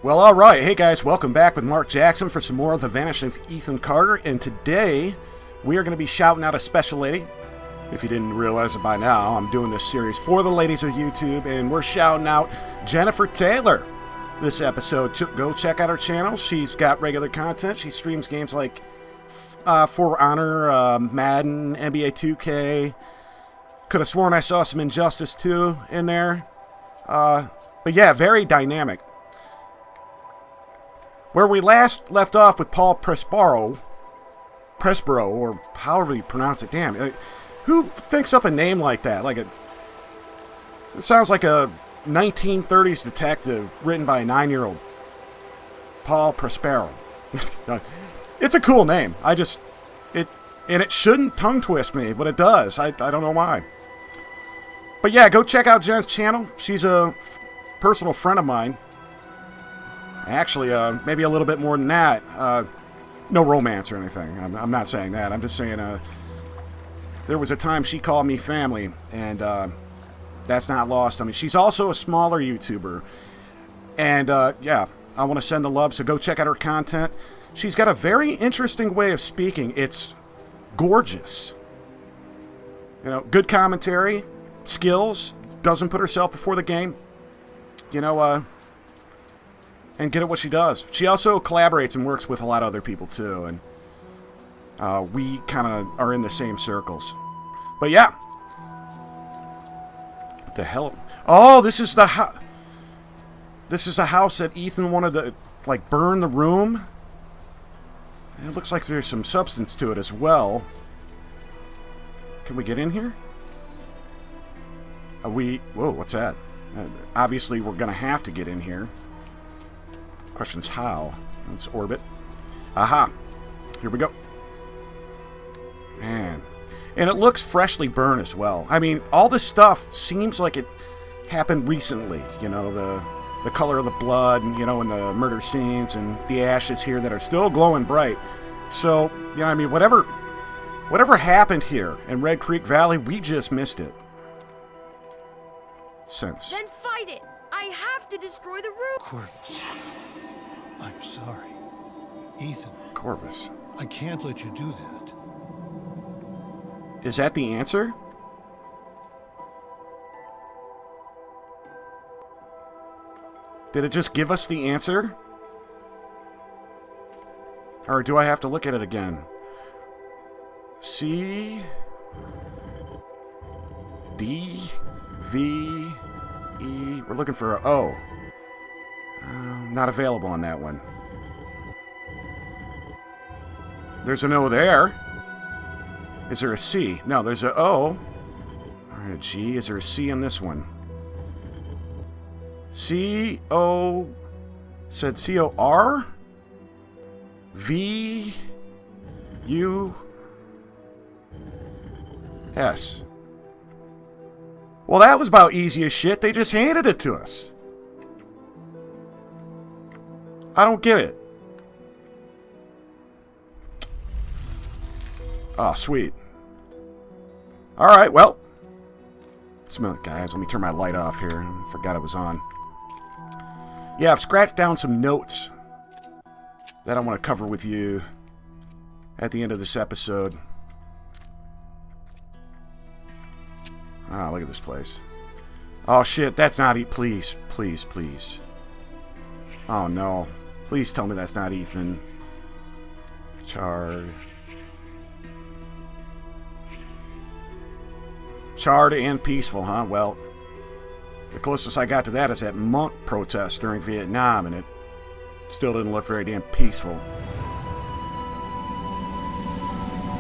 Well, alright. Hey guys, welcome back with Mark Jackson for some more of the Vanishing of Ethan Carter. And today, we are going to be shouting out a special lady. If you didn't realize it by now, I'm doing this series for the ladies of YouTube, and we're shouting out Jennifer Taylor this episode. Go check out her channel. She's got regular content. She streams games like For Honor, Madden, NBA 2K. Could have sworn I saw some Injustice 2 in there. But yeah, very dynamic. Where we last left off with Paul Prespero, or however you pronounce it, damn. Who thinks up a name like that? It sounds like a 1930s detective written by a 9-year-old. Paul Prespero. It's a cool name. And it shouldn't tongue twist me, but it does. I don't know why. But yeah, go check out Jen's channel. She's a personal friend of mine. Actually, maybe a little bit more than that. No romance or anything. I'm not saying that. I'm just saying there was a time she called me family, and that's not lost on me. She's also a smaller YouTuber. And, yeah, I want to send the love, so go check out her content. She's got a very interesting way of speaking. It's gorgeous. You know, good commentary, skills, doesn't put herself before the game. You know, and get at what she does. She also collaborates and works with a lot of other people too, and we kind of are in the same circles. But yeah, what the hell? Oh, this is the house that Ethan wanted to burn the room. And it looks like there's some substance to it as well. Can we get in here? Whoa, what's that? Obviously, we're gonna have to get in here. Question's how. Let's orbit. Aha! Here we go. Man. And it looks freshly burned as well. I mean, all this stuff seems like it happened recently. You know, the color of the blood, and, you know, and the murder scenes, and the ashes here that are still glowing bright. So, you know, I mean, whatever happened here in Red Creek Valley, we just missed it. Then fight it! I have to destroy the room! Corvus, I'm sorry. Ethan. Corvus. I can't let you do that. Is that the answer? Did it just give us the answer? Or do I have to look at it again? C D V E. We're looking for a O. Not available on that one. There's an O there. Is there a C? No, there's a O. Alright, a G. Is there a C on this one? C-O... Said C-O-R? V... U... S. Well, that was about easy as shit. They just handed it to us. I don't get it. Oh, sweet. Alright, well. Guys, let me turn my light off here. I forgot it was on. Yeah, I've scratched down some notes that I want to cover with you at the end of this episode. Ah, look at this place. Oh, shit, that's not Please, please, please. Oh, no. Please tell me that's not Ethan. Charred. Charred and peaceful, huh? Well, the closest I got to that is that monk protest during Vietnam, and it still didn't look very damn peaceful.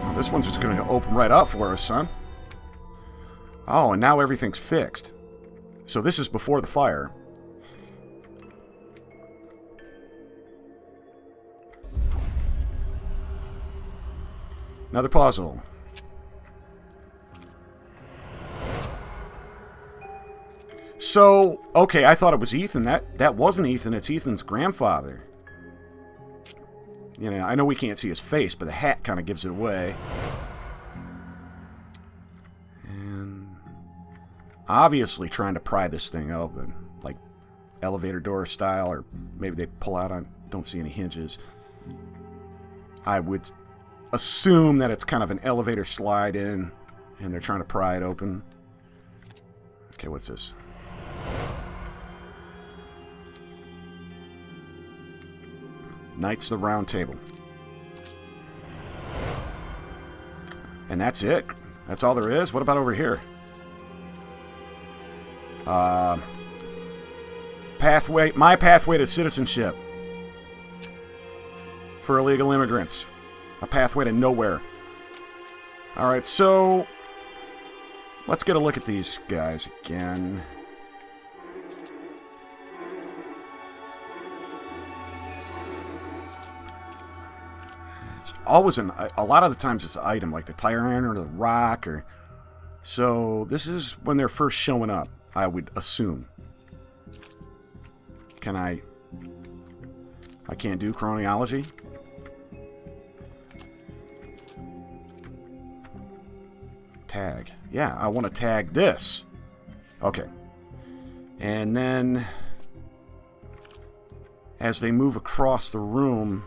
Now, this one's just going to open right up for us, son. Oh, and now everything's fixed. So this is before the fire. Another puzzle. So, okay, I thought it was Ethan. That wasn't Ethan. It's Ethan's grandfather. You know, I know we can't see his face, but the hat kind of gives it away. And obviously trying to pry this thing open, like elevator door style, or maybe they pull out on, don't see any hinges. I would assume that it's kind of an elevator slide in, and they're trying to pry it open. Okay, what's this? Knights of the Round Table. And that's it? That's all there is? What about over here? My pathway to citizenship. For illegal immigrants. A pathway to nowhere. Alright, so... let's get a look at these guys again. It's always a lot of the times it's an item, like the tire iron or the rock, or... so, this is when they're first showing up, I would assume. Can I can't do chronology? Tag. Yeah, I want to tag this. Okay. And then, as they move across the room,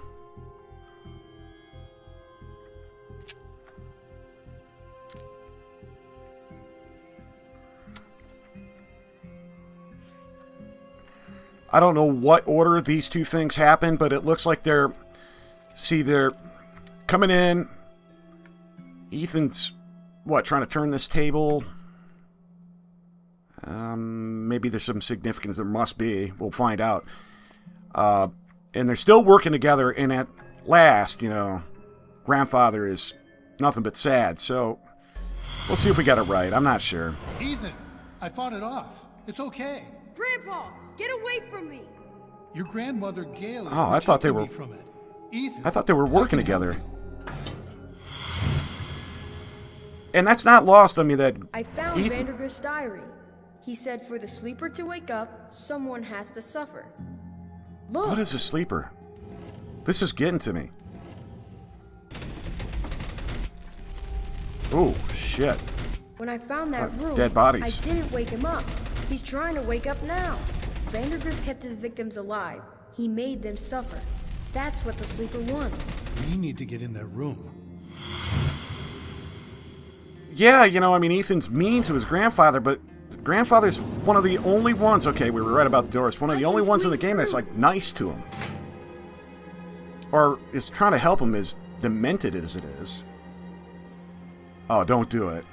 I don't know what order these two things happen, but it looks like they're coming in. Ethan's, trying to turn this table? Maybe there's some significance. There must be. We'll find out. And they're still working together, and at last, grandfather is nothing but sad. So, we'll see if we got it right. I'm not sure. Ethan, I fought it off. It's okay. Grandpa, get away from me! Your grandmother Gail is I thought they protecting were. me from it. Ethan, I thought they were working I can help together. you. And that's not lost on me that I found Ethan... Vandergrift's diary. He said for the sleeper to wake up, someone has to suffer. Look! What is a sleeper? This is getting to me. Oh, shit. When I found that room, dead bodies. I didn't wake him up. He's trying to wake up now. Vandergrift kept his victims alive. He made them suffer. That's what the sleeper wants. We need to get in that room. Yeah, Ethan's mean to his grandfather, but grandfather's one of the only ones... okay, we were right about the doors. One of the only ones in the game that's, nice to him. Or is trying to help him, as demented as it is. Oh, don't do it.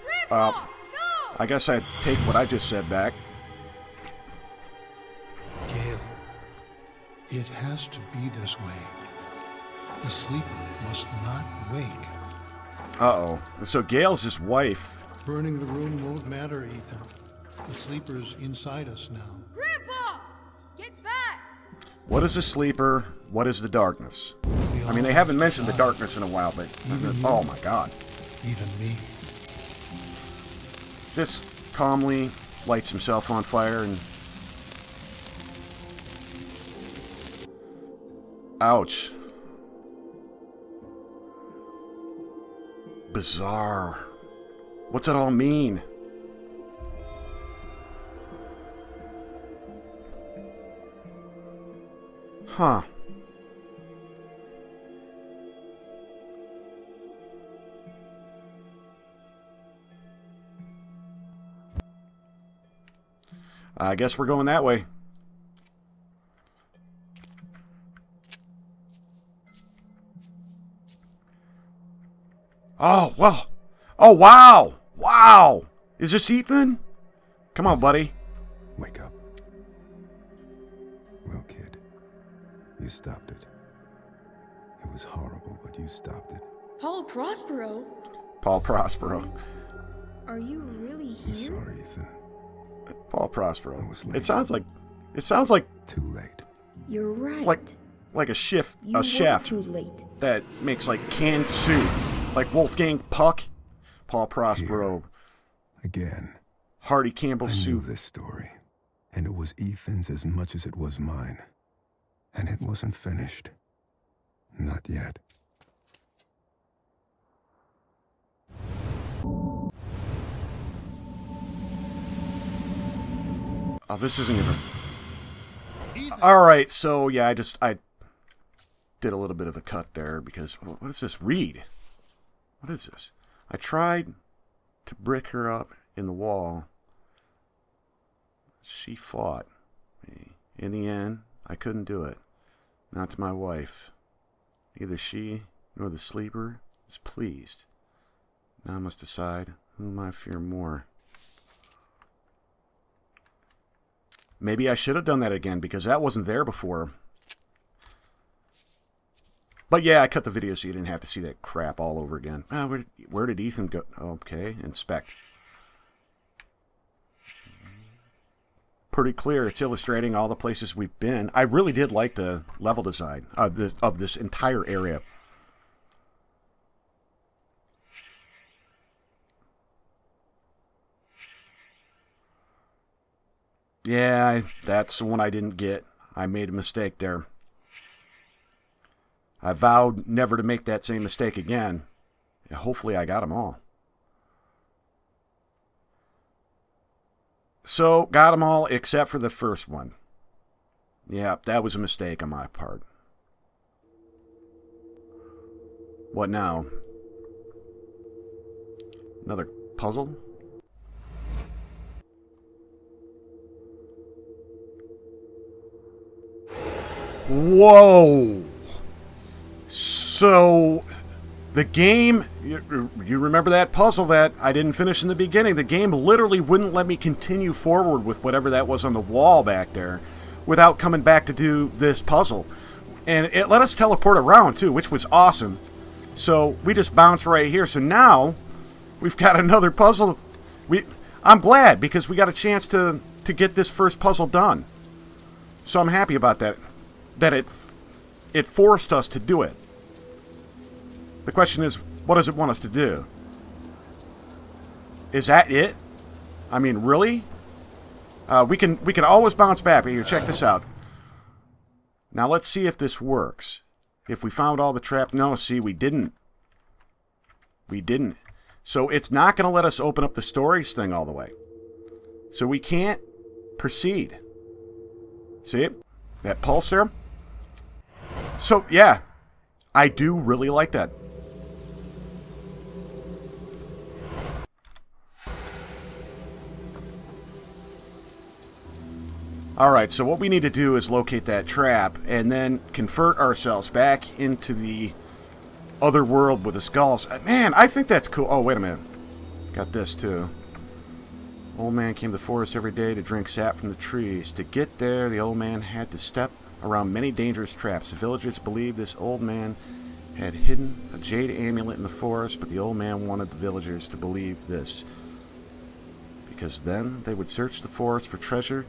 Grandpa, no! I guess I'd take what I just said back. Gail, it has to be this way. The sleeper must not wake. Uh-oh. So Gail's his wife. Burning the room won't matter, Ethan. The sleeper's inside us now. Grandpa! Get back! What is a sleeper? What is the darkness? I mean, they haven't mentioned the darkness in a while, but... oh, my God. Even me. Just calmly lights himself on fire and... ouch. Bizarre. What's it all mean? Huh. I guess we're going that way. Oh, well. Oh, wow. Wow. Is this Ethan? Come on, buddy. Wake up. Well, kid, you stopped it. It was horrible, but you stopped it. Paul Prospero? Paul Prospero. Are you really I'm here? sorry, Ethan. Paul Prospero. I was late. It sounds like Too late. You're right. like a chef, you a chef too late. that makes like canned soup, like Wolfgang Puck. Paul Prospero. Again. Hardy Campbell I knew soup. this story, and it was Ethan's as much as it was mine. And it wasn't finished. Not yet. Oh, this isn't even... Alright, so yeah, I did a little bit of a cut there because... What is this? Read. What is this? I tried to brick her up in the wall. She fought me. In the end, I couldn't do it. Not to my wife. Neither she nor the sleeper is pleased. Now I must decide whom I fear more. Maybe I should have done that again because that wasn't there before. But yeah, I cut the video so you didn't have to see that crap all over again. Oh, where did Ethan go? Okay, inspect. Pretty clear. It's illustrating all the places we've been. I really did like the level design of this entire area. Yeah, that's the one I didn't get. I made a mistake there. I vowed never to make that same mistake again. And hopefully I got them all. So, got them all except for the first one. Yeah, that was a mistake on my part. What now? Another puzzle? Whoa! So, the game, you remember that puzzle that I didn't finish in the beginning? The game literally wouldn't let me continue forward with whatever that was on the wall back there without coming back to do this puzzle. And it let us teleport around too, which was awesome. So, we just bounced right here. So now, we've got another puzzle. I'm glad because we got a chance to get this first puzzle done. So I'm happy about that. That it forced us to do it. The question is, what does it want us to do? Is that it? I mean, really? We can always bounce back. But here, check this out. Now let's see if this works. If we found all the trap... No, see, we didn't. We didn't. So it's not going to let us open up the stories thing all the way. So we can't proceed. See? That pulse there? So, yeah. I do really like that. Alright, so what we need to do is locate that trap and then convert ourselves back into the other world with the skulls. Man, I think that's cool. Oh, wait a minute. Got this, too. Old man came to the forest every day to drink sap from the trees. To get there, the old man had to step around many dangerous traps. The villagers believed this old man had hidden a jade amulet in the forest, but the old man wanted the villagers to believe this, because then they would search the forest for treasure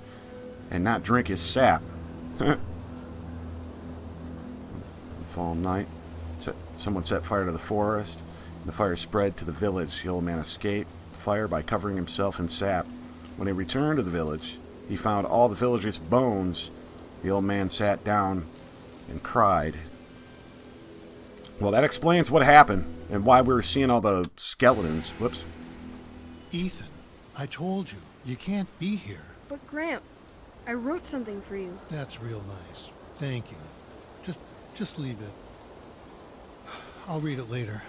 and not drink his sap. The fall night, someone set fire to the forest, and the fire spread to the village. The old man escaped the fire by covering himself in sap. When he returned to the village, he found all the villagers' bones. The old man sat down and cried. Well, that explains what happened and why we were seeing all the skeletons. Whoops. Ethan, I told you, you can't be here. But Gramp, I wrote something for you. That's real nice. Thank you. Just leave it. I'll read it later.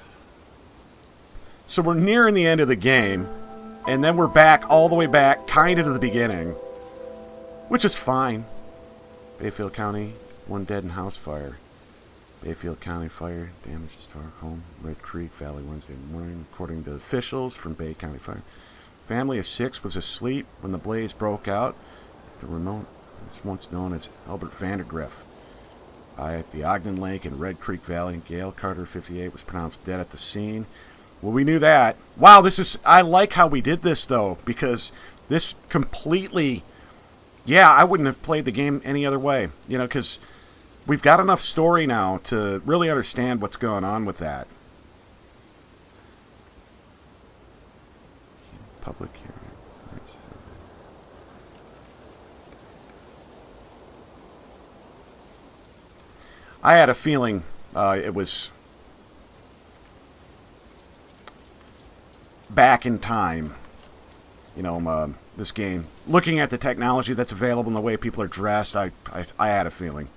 So we're nearing the end of the game, and then we're back all the way back, kind of to the beginning, which is fine. Bayfield County, one dead in house fire. Bayfield County fire damaged historic home. Red Creek Valley Wednesday morning, according to officials from Bay County Fire. Family of 6 was asleep when the blaze broke out. The remote, it's once known as Albert Vandergriff, at the Ogden Lake in Red Creek Valley. Gail Carter, 58, was pronounced dead at the scene. Well, we knew that. Wow, I like how we did this, though, because this completely... Yeah, I wouldn't have played the game any other way, you know, because we've got enough story now to really understand what's going on with that. Public hearing. I had a feeling it was back in time. this game. Looking at the technology that's available and the way people are dressed, I had a feeling.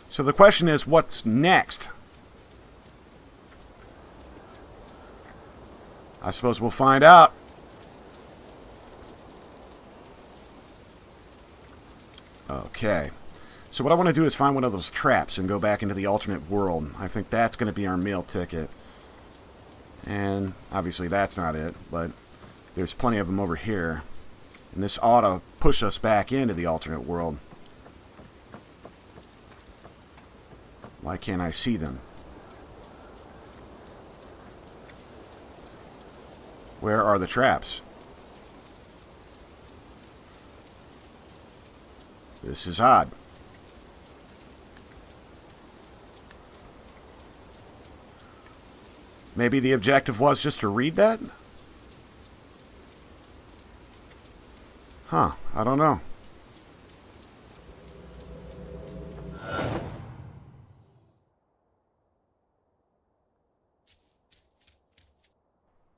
So the question is, what's next? I suppose we'll find out. Okay. So what I want to do is find one of those traps and go back into the alternate world. I think that's going to be our meal ticket. And obviously that's not it, but there's plenty of them over here. And this ought to push us back into the alternate world. Why can't I see them? Where are the traps? This is odd. Maybe the objective was just to read that? Huh, I don't know.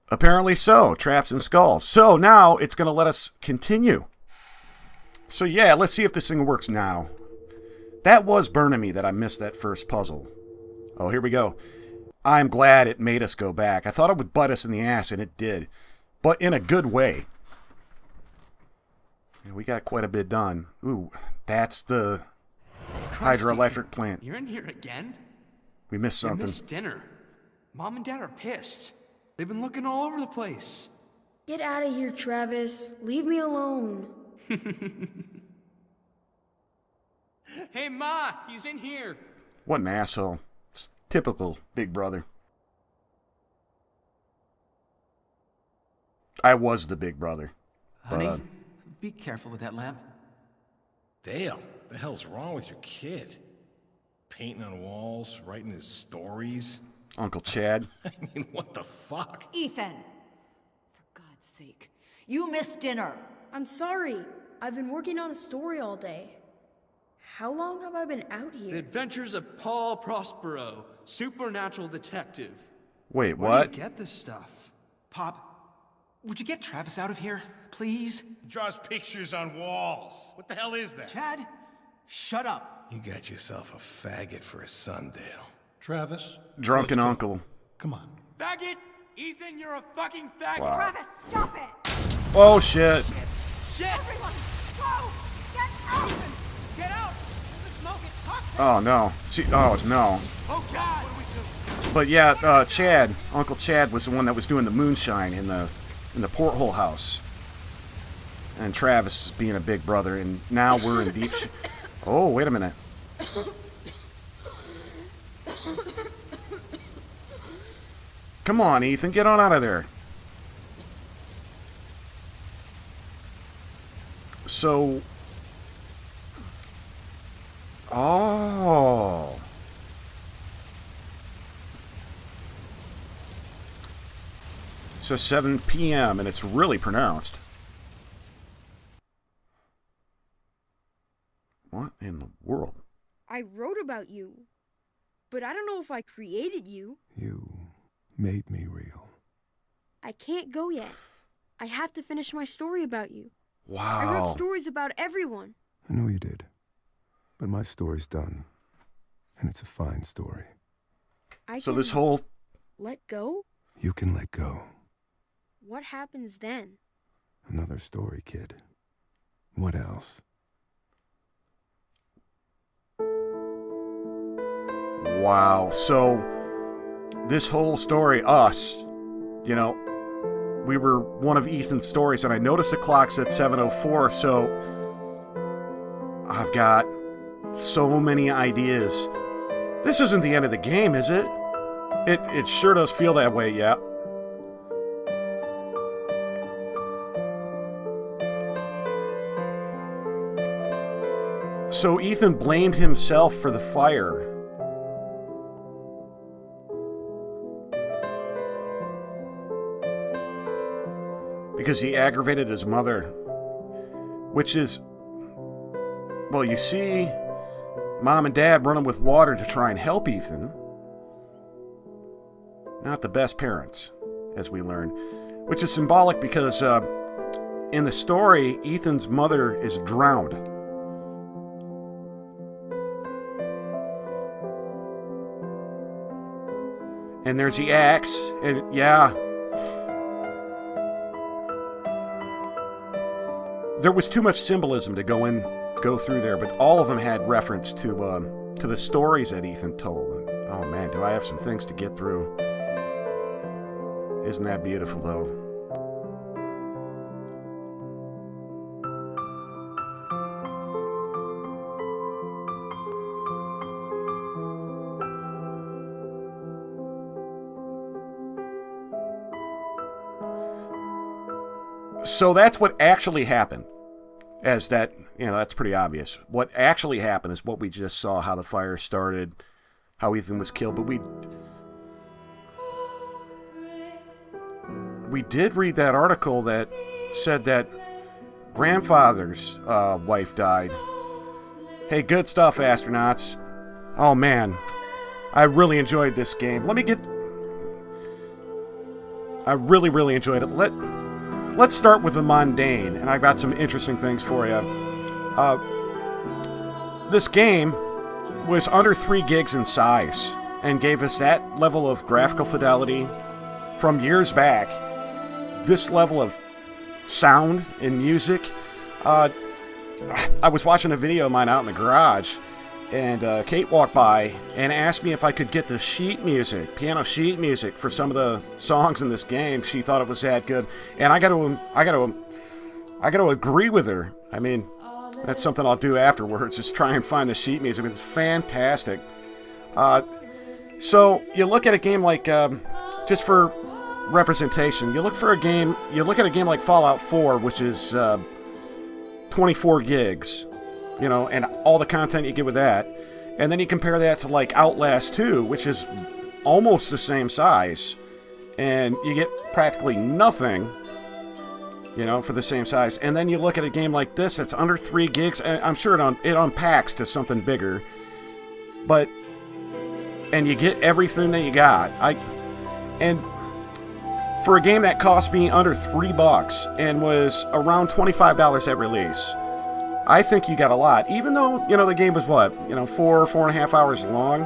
Apparently so. Traps and skulls. So now it's going to let us continue. So yeah, let's see if this thing works now. That was burning me that I missed that first puzzle. Oh, here we go. I'm glad it made us go back. I thought it would butt us in the ass, and it did. But in a good way. Yeah, we got quite a bit done. Ooh, that's the hydroelectric plant. You're in here again? We missed something. You missed dinner. Mom and Dad are pissed. They've been looking all over the place. Get out of here, Travis. Leave me alone. Hey, Ma, he's in here. What an asshole. It's typical Big Brother. I was the Big Brother. Honey, be careful with that lamp. Dale, what the hell's wrong with your kid? Painting on walls, writing his stories. Uncle Chad. I mean, what the fuck? Ethan! For God's sake, you missed dinner. I'm sorry. I've been working on a story all day. How long have I been out The here? Adventures of Paul Prospero, supernatural detective. Wait, Where what? do you get this stuff? Pop, would you get Travis out of here, please? He draws pictures on walls. What the hell is that? Chad, shut up. You got yourself a faggot for a son, Dale. Travis? Drunken let's go. uncle. Come on. Faggot! Ethan, you're a fucking faggot! Wow. Travis, stop it! Oh, shit. Shit! Everyone, go! Get out! Get out! The smoke, it's toxic! Oh, no. See, oh, no. Oh, God! What do we do? But yeah, Chad, Uncle Chad was the one that was doing the moonshine in the porthole house. And Travis is being a big brother, and now we're in deep Oh, wait a minute. Come on, Ethan, get on out of there. So... Oh... So 7 p.m. and it's really pronounced. What in the world? I wrote about you, but I don't know if I created you. You made me real. I can't go yet. I have to finish my story about you. Wow. I wrote stories about everyone. I know you did. But my story's done. And it's a fine story. So this whole... Let go? You can let go. What happens then? Another story, kid. What else? Wow. So this whole story, us, you know, we were one of Ethan's stories, and I noticed the clock's at 7:04, so I've got so many ideas. This isn't the end of the game, is it? It sure does feel that way, yeah. So Ethan blamed himself for the fire. Because he aggravated his mother. Which is... Well, you see, Mom and Dad running with water to try and help Ethan. Not the best parents, as we learn. which is symbolic because in the story, Ethan's mother is drowned. And there's the axe, and yeah, there was too much symbolism to go through there, but all of them had reference to the stories that Ethan told. And, oh man, do I have some things to get through? Isn't that beautiful, though? So that's what actually happened. As that, that's pretty obvious. What actually happened is what we just saw, how the fire started, how Ethan was killed. But we did read that article that said that grandfather's wife died. Hey, good stuff, astronauts. Oh, man. I really enjoyed this game. I really, really enjoyed it. Let's start with the mundane, and I've got some interesting things for you. This game was under 3 gigs in size and gave us that level of graphical fidelity from years back. This level of sound and music. I was watching a video of mine out in the garage, and Kate walked by and asked me if I could get the piano sheet music for some of the songs in this game. She thought it was that good, and I got to agree with her. I mean, that's something I'll do afterwards. Just try and find the sheet music. It's fantastic. So you look at a game like, just for representation, you look at a game like Fallout 4, which is 24 gigs. And all the content you get with that. And then you compare that to like Outlast 2, which is almost the same size. And you get practically nothing, for the same size. And then you look at a game like this that's under 3 gigs. And I'm sure it unpacks to something bigger. And you get everything that you got. And for a game that cost me under $3 and was around $25 at release, I think you got a lot. Even though, the game was 4.5 hours long,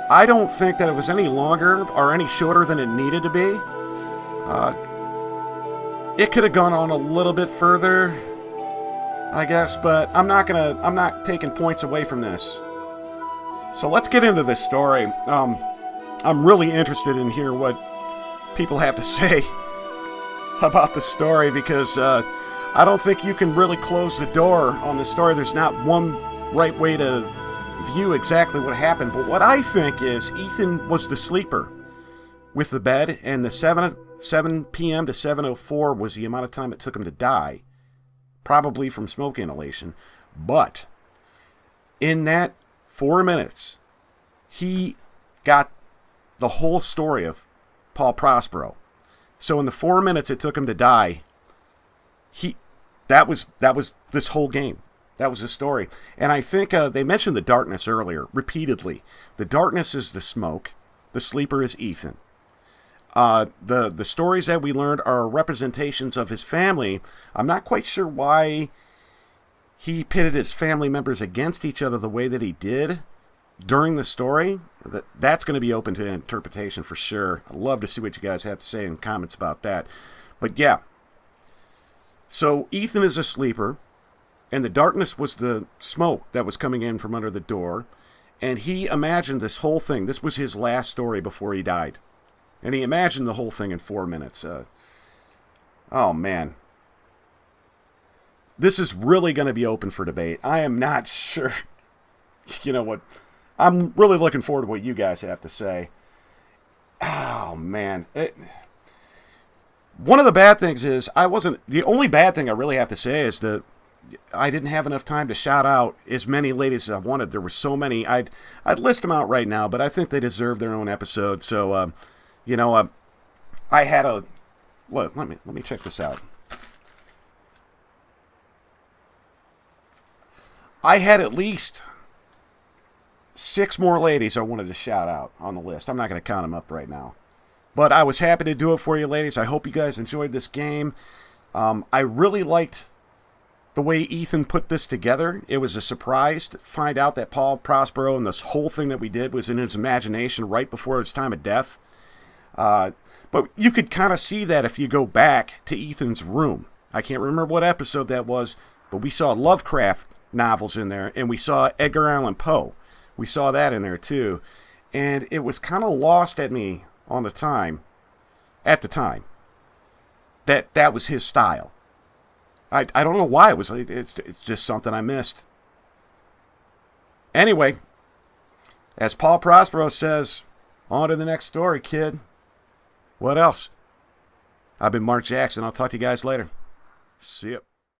I don't think that it was any longer or any shorter than it needed to be. It could have gone on a little bit further, I guess, but I'm not taking points away from this. So let's get into this story. I'm really interested in hearing what people have to say about the story, because I don't think you can really close the door on the story. There's not one right way to view exactly what happened. But what I think is Ethan was the sleeper with the bed, and the 7 p.m. to 7:04 was the amount of time it took him to die, probably from smoke inhalation. But in that 4 minutes, he got the whole story of Paul Prospero. So in the 4 minutes it took him to die, that was this whole game. That was the story. And I think they mentioned the darkness earlier, repeatedly. The darkness is the smoke. The sleeper is Ethan. The stories that we learned are representations of his family. I'm not quite sure why he pitted his family members against each other the way that he did during the story. That's going to be open to interpretation for sure. I'd love to see what you guys have to say in comments about that. But yeah. So Ethan is a sleeper, and the darkness was the smoke that was coming in from under the door, and he imagined this whole thing. This was his last story before he died, and he imagined the whole thing in 4 minutes. Oh, man. This is really going to be open for debate. I am not sure. You know what? I'm really looking forward to what you guys have to say. Oh, man. One of the bad things is the only bad thing I really have to say is that I didn't have enough time to shout out as many ladies as I wanted. There were so many. I'd list them out right now, but I think they deserve their own episode. So, I had a look. Let me check this out. I had at least 6 more ladies I wanted to shout out on the list. I'm not going to count them up right now. But I was happy to do it for you, ladies. I hope you guys enjoyed this game. I really liked the way Ethan put this together. It was a surprise to find out that Paul Prospero and this whole thing that we did was in his imagination right before his time of death. But you could kind of see that if you go back to Ethan's room. I can't remember what episode that was, but we saw Lovecraft novels in there, and we saw Edgar Allan Poe. We saw that in there too. And it was kind of lost at me at the time, that was his style. I don't know why it's just something I missed. Anyway, as Paul Prospero says, on to the next story, kid. What else? I've been Mark Jackson. I'll talk to you guys later. See ya.